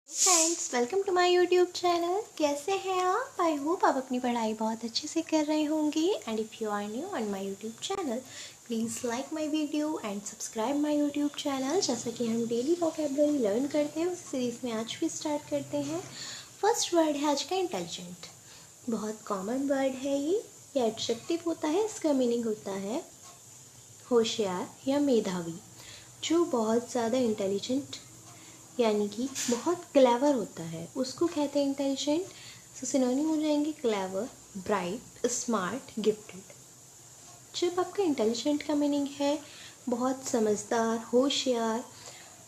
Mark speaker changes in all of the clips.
Speaker 1: Friends, welcome to my YouTube channel. कैसे हैं आप? आई होप आप अपनी पढ़ाई बहुत अच्छे से कर रहे होंगे। And if you are new on my YouTube channel, please like my video and subscribe my YouTube channel. जैसा कि हम डेली वोकैबुलरी लर्न करते हैं, उस सीरीज़ में आज भी स्टार्ट करते हैं। फर्स्ट वर्ड है आज का इंटेलिजेंट। बहुत कॉमन वर्ड है ये एडजेक्टिव होता है। इसका मीनिंग होता है होशियार या मेधावी, जो बहुत ज़्यादा इंटेलिजेंट यानी कि बहुत क्लेवर होता है, उसको कहते हैं इंटेलिजेंट। सो सिनोनिम हो जाएंगे क्लेवर, ब्राइट, स्मार्ट, गिफ्टेड। जब आपका इंटेलिजेंट का मीनिंग है बहुत समझदार, होशियार,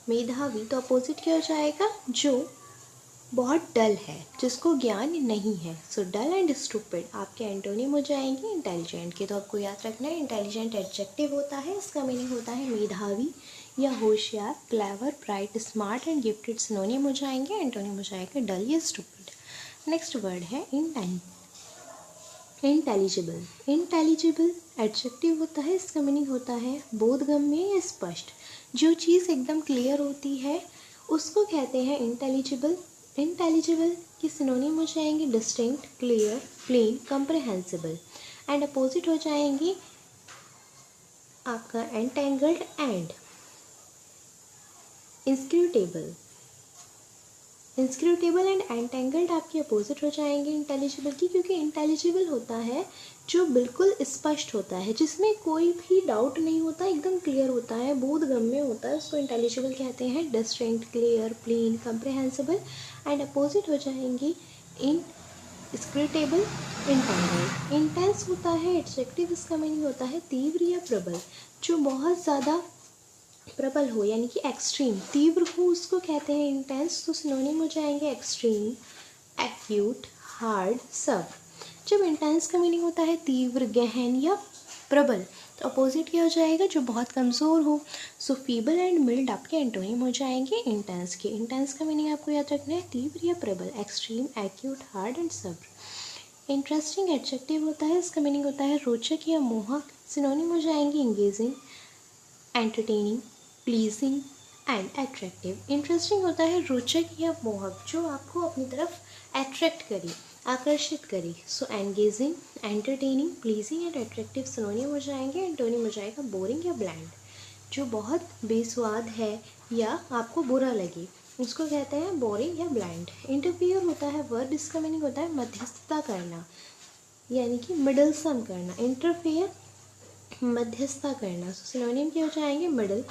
Speaker 1: मेधावी, तो अपोजिट क्या हो जाएगा? जो बहुत डल है, जिसको ज्ञान नहीं है। सो डल एंड स्टूपिड आपके एंटोनिम हो जाएंगे इंटेलिजेंट के। तो आपको याद रखना है इंटेलिजेंट एडजेक्टिव होता है, इसका मीनिंग होता है मेधावी या होशियार, clever, bright, smart and gifted synonym हो जाएंगे। एंटोनिम हो जाएगा डल या स्टूपिड। नेक्स्ट वर्ड है इंटेलिजिबल। इंटेलिजिबल एडजेक्टिव होता है, इसका मीनिंग होता है बोधगम्य या स्पष्ट। जो चीज़ एकदम क्लियर होती है उसको कहते हैं इंटेलिजिबल। इंटेलिजिबल की सिनोनिम हो जाएंगे distinct, clear, plain, comprehensible. And opposite हो जाएंगे आपका entangled and inscrutable. Inscrutable and entangled आपके अपोजिट हो जाएंगे इंटेलिजिबल की, क्योंकि इंटेलिजिबल होता है जो बिल्कुल स्पष्ट होता है, जिसमें कोई भी डाउट नहीं होता, एकदम क्लियर होता है, बोधगम्य होता है, उसको इंटेलिजिबल कहते हैं। Distinct, clear, plain, comprehensible. And opposite हो जाएंगे इंस्क्रूटेबल, इंटेंगल्ड। इंटेंस होता है एडजेक्टिव, इसका मीनिंग होता है तीव्र या प्रबल, जो बहुत ज़्यादा प्रबल हो यानी कि एक्सट्रीम, तीव्र हो, उसको कहते हैं इंटेंस। तो सिनोनिम हो जाएंगे एक्सट्रीम, एक्यूट, हार्ड, सब। जब इंटेंस का मीनिंग होता है तीव्र, गहन या प्रबल, तो अपोजिट क्या हो जाएगा? जो बहुत कमज़ोर हो। सो फीबल एंड मिल्ड आपके एंटोनिम हो जाएंगे इंटेंस के। इंटेंस का मीनिंग आपको याद रखना है तीव्र या प्रबल, एक्सट्रीम, एक्यूट, हार्ड एंड सब्र। इंटरेस्टिंग एडजेक्टिव होता है, इसका मीनिंग होता है रोचक या मोहक। सिनोनिम हो जाएंगे engaging, entertaining, pleasing and attractive. Interesting होता है रोचक या मोहक, जो आपको अपनी तरफ अट्रैक्ट करे, आकर्षित करे। So engaging, entertaining, pleasing and attractive synonym हो जाएंगे। एंटोनिम हो जाएगा बोरिंग या ब्लैंड, जो बहुत बेस्वाद है या आपको बुरा लगे, उसको कहते हैं बोरिंग या ब्लैंड। इंटरफियर होता है वर्ड, इसका मीनिंग होता है मध्यस्थता करना यानी कि मिडल सम करना। इंटरफेयर मध्यस्थता करना। सो सिनोनिम क्या हो जाएंगे? Middle,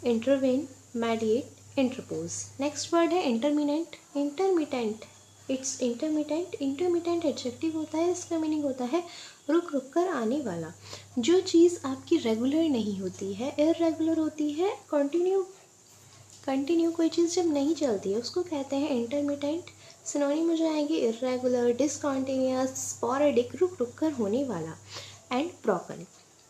Speaker 1: intervene, mediate, interpose. Next word है intermittent. Intermittent, it's intermittent. Intermittent adjective होता है, इसका मीनिंग होता है रुक रुक कर आने वाला। जो चीज़ आपकी रेगुलर नहीं होती है, इररेगुलर होती है, कंटिन्यू कोई चीज़ जब नहीं चलती है, उसको कहते हैं इंटरमिटेंट। सिनोनिम हो जाएंगे इररेगुलर, डिसकंटिन्यूअस, स्पोरेडिक, रुक रुक कर होने वाला, एंड ब्रोकन।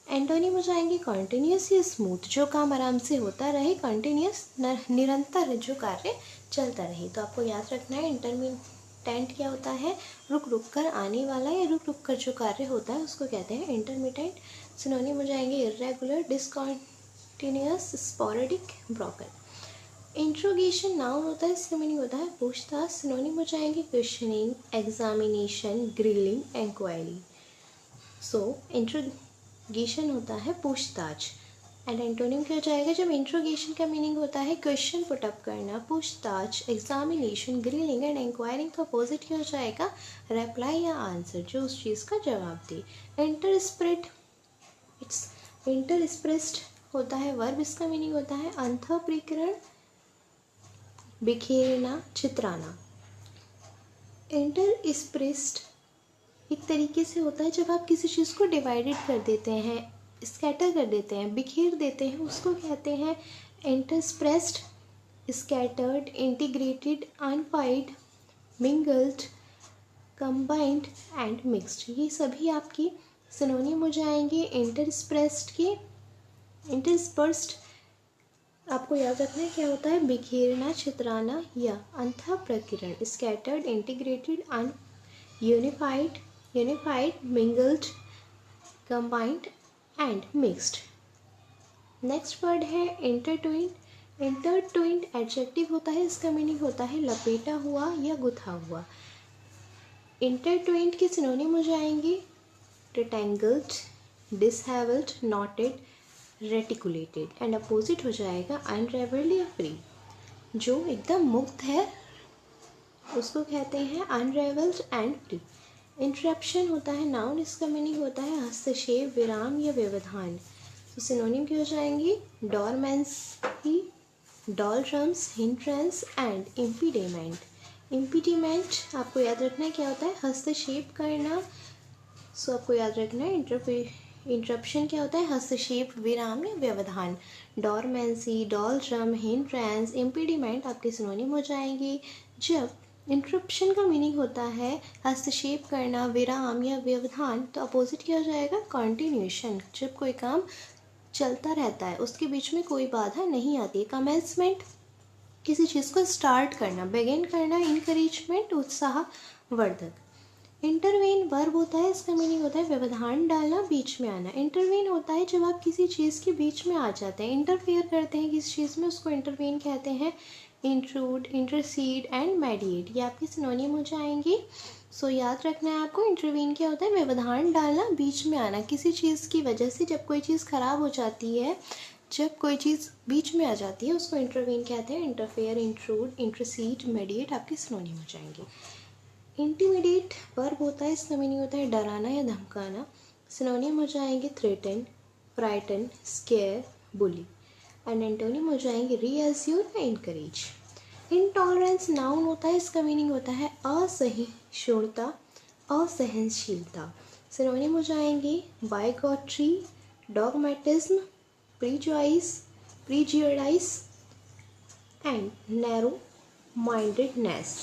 Speaker 1: एंटोनिम हो जाएंगे कॉन्टिन्यूस या स्मूथ, जो काम आराम से होता रहे, कॉन्टिन्यूस निरंतर जो कार्य चलता रहे। तो आपको याद रखना है इंटरमिटेंट क्या होता है? रुक रुक कर आने वाला या रुक रुक कर जो कार्य होता है उसको कहते हैं इंटरमिटेंट। सिनोनिम हो जाएंगे irregular, discontinuous, sporadic, broken. Interrogation noun होता है, इसका मीनिंग होता है पूछताछ। सिनोनिम हो जाएंगे क्वेश्चनिंग, एग्जामिनेशन, ग्रिलिंग, इंक्वायरी। सो इंट्रोगेशन होता है पूछताछ एंड एंटोनिम क्या हो जाएगा? जब इंट्रोगेशन का मीनिंग होता है क्वेश्चन पुटअप करना, पूछताछ, एग्जामिनेशन, ग्रिलिंग एंड इंक्वायरिंग, तो अपोजिट क्या हो जाएगा? रिप्लाई या आंसर, जो उस चीज़ का जवाब दे। इंटरस्प्रेट, इट्स इंटरस्प्रेस्ड होता है वर्ब, इसका मीनिंग होता है अंतःप्रीकरण, बिखेरना, चित्राना। इंटरस्प्रेस्ड एक तरीके से होता है जब आप किसी चीज़ को डिवाइडेड कर देते हैं, स्कैटर कर देते हैं, बिखेर देते हैं, उसको कहते हैं interspersed, scattered, integrated, unified, mingled, combined and mixed. ये सभी आपकी सिनोनिम हो जाएंगे इंटरस्प्रेस्ड के। इंटरस्पर्स्ड आपको याद रखना है क्या होता है? बिखेरना, चित्राना या अंतःप्रकीर्ण। Scattered, integrated, unified, mingled, combined and mixed. Next word है इंटरट्विन। इंटरट्विन्ड एडजेक्टिव होता है, इसका मीनिंग होता है लपेटा हुआ या गुथा हुआ। इंटरट्विन्ड के सिनोनिम हो जाएंगे रेक्टेंगल्ड, डिसहेवल्ड, नॉटेड, रेटिकुलेटेड एंड अपोजिट हो जाएगा अनरेवल्ड या फ्री। जो एकदम मुक्त है उसको कहते हैं अनरेवल्ड एंड फ्री। इंटरप्शन होता है नाउन, इसका मीनिंग होता है हस्तक्षेप, विराम या व्यवधान। तो सिनोनिम क्या हो जाएंगी डोरमेंसी, डोलड्रम्स, हिंड्रेंस एंड इम्पीडेमेंट। इम्पीडेमेंट आपको याद रखना है क्या होता है, हस्तक्षेप करना। सो आपको याद रखना है इंटरप्शन क्या होता है, हस्तक्षेप, विराम या व्यवधान। डोरमेंसी, डोलड्रम, हिंड्रेंस, इम्पीडेमेंट आपके सिनोनिम हो जाएंगे। जब इंटरप्शन का मीनिंग होता है हस्तक्षेप करना, विराम या व्यवधान, तो अपोजिट क्या हो जाएगा कंटिन्यूएशन। जब कोई काम चलता रहता है, उसके बीच में कोई बाधा नहीं आती है। कमेंसमेंट किसी चीज़ को स्टार्ट करना, बिगिन करना। इनकरेजमेंट उत्साहवर्धक। इंटरवेन वर्ब होता है, इसका मीनिंग होता है व्यवधान डालना, बीच में आना। इंटरवेन होता है जब आप किसी चीज़ के बीच में आ जाते हैं, इंटरफेयर करते हैं किसी चीज़ में, उसको इंटरवेन कहते हैं। इंट्रूड, इंटरसीड एंड मेडिएट, ये आपके सिनोनिम हो जाएंगे। सो याद रखना है आपको, इंटरवीन क्या होता है व्यवधान डालना, बीच में आना। किसी चीज़ की वजह से जब कोई चीज़ ख़राब हो जाती है, जब कोई चीज़ बीच में आ जाती है, उसको इंटरवीन कहते हैं। इंटरफेयर, इंट्रूड, इंटरसीड, मेडिएट आपके सिनोनिम हो जाएंगे। इंटिमिडेट वर्ब होता है, इसका मीनिंग होता है डराना या धमकाना। सिनोनिम हो जाएंगे threaten, frighten, square, bully and antonym हो जाएंगे रीअस्योर या इनकरेज। इंटॉलरेंस नाउन होता है, इसका मीनिंग होता है असहिष्णुता, असहनशीलता। सिनोनिम हो जाएंगे बाइगॉट्री, डॉगमेटिज्म, प्रीजुडाइस एंड नैरो माइंडेडनेस।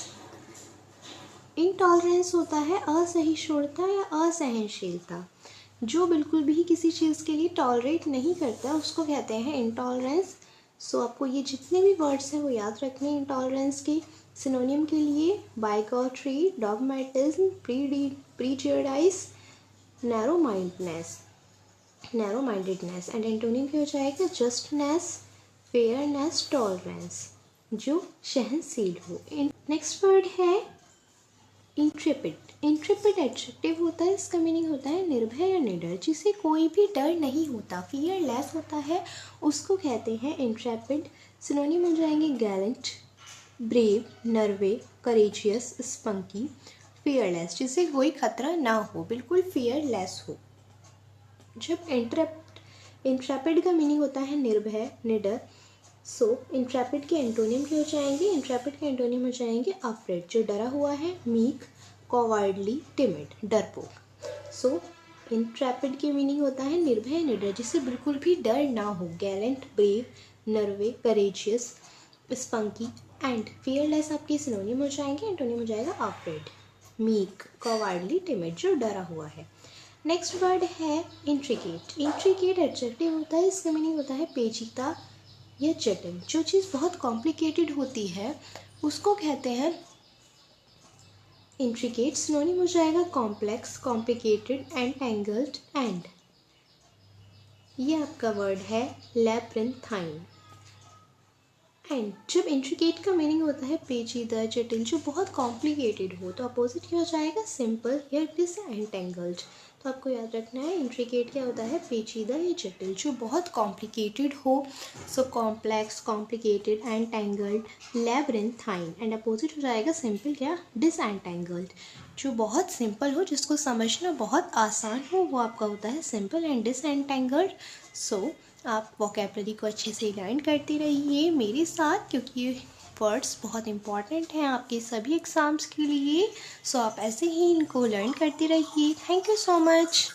Speaker 1: इंटॉलरेंस होता है असहिष्णुता या असहनशीलता। जो बिल्कुल भी किसी चीज़ के लिए टॉलरेट नहीं करता उसको कहते हैं इंटॉलरेंस। सो आपको ये जितने भी वर्ड्स हैं वो याद रखने हैं इंटॉलरेंस के। सिनोनिम के लिए बाइगॉट्री, डॉगमेटिज्म, प्रीजुडाइस, नैरो माइंडेडनेस एंड एंटोनिम क्या हो जाएगा जस्टनेस, फेयरनेस, टॉलरेंस, जो सहनशील हो। नेक्स्ट वर्ड है इंट्रेपिड। इंट्रेपिड एडजेक्टिव होता है, इसका मीनिंग होता है निर्भय या निडर, जिसे कोई भी डर नहीं होता, फियरलेस होता है, उसको कहते हैं इंट्रेपिड। सिनोनिम हो जाएंगे gallant, brave, nervy, courageous, spunky, fearless, जिसे कोई खतरा ना हो, बिल्कुल फियरलेस हो। जब इंट्रेपिड का मीनिंग होता है निर्भय, निडर, सो इंट्रेपिड के एंटोनिम क्या हो जाएंगे, इंट्रेपिड के एंटोनिम हो जाएंगे अफ्रेड, जो डरा हुआ है, मीक, कॉवर्डली, टिमिड, डरपोक। सो इंट्रेपिड के मीनिंग होता है निर्भय, निडर, जिसे बिल्कुल भी डर ना हो। Gallant, brave, nervy, courageous, spunky and fearless आपके सिनोनिम हो जाएंगे। एंटोनिम हो जाएगा अफ्रेड, मीक, कॉवर्डली, टिमिड, जो डरा हुआ है। नेक्स्ट वर्ड है इंट्रिकेट। इंट्रिकेट एडजेक्टिव होता है, इसका मीनिंग होता है पेचीदा या जटिल। जो चीज़ बहुत कॉम्प्लिकेटेड होती है उसको कहते हैं इंट्रिकेट। सिनोनिम हो जाएगा कॉम्प्लेक्स, कॉम्प्लिकेटेड, एंटेंगल्ड एंड ये आपका वर्ड है लैब्रिन्थाइन। एंड जब इंट्रिकेट का मीनिंग होता है पेचीदा, जटिल, जो बहुत कॉम्प्लिकेटेड हो, तो अपोजिट क्या हो जाएगा सिंपल या डिसएंटेंगल्ड। तो आपको याद रखना है इंट्रिकेट क्या होता है पेचीदा या जटिल, जो बहुत कॉम्प्लिकेटेड हो। So complex, complicated, entangled, labyrinthine and opposite हो जाएगा सिंपल या डिसएंटेंगल्ड। जो बहुत सिंपल हो, जिसको समझना बहुत आसान हो, वो आपका होता है सिंपल एंड डिसएंटेंगल्ड। सो आप वोकैबुलरी को अच्छे से लर्न करते रहिए मेरे साथ, क्योंकि वर्ड्स बहुत इंपॉर्टेंट हैं आपके सभी एग्ज़ाम्स के लिए। सो आप ऐसे ही इनको लर्न करते रहिए। Thank you so much.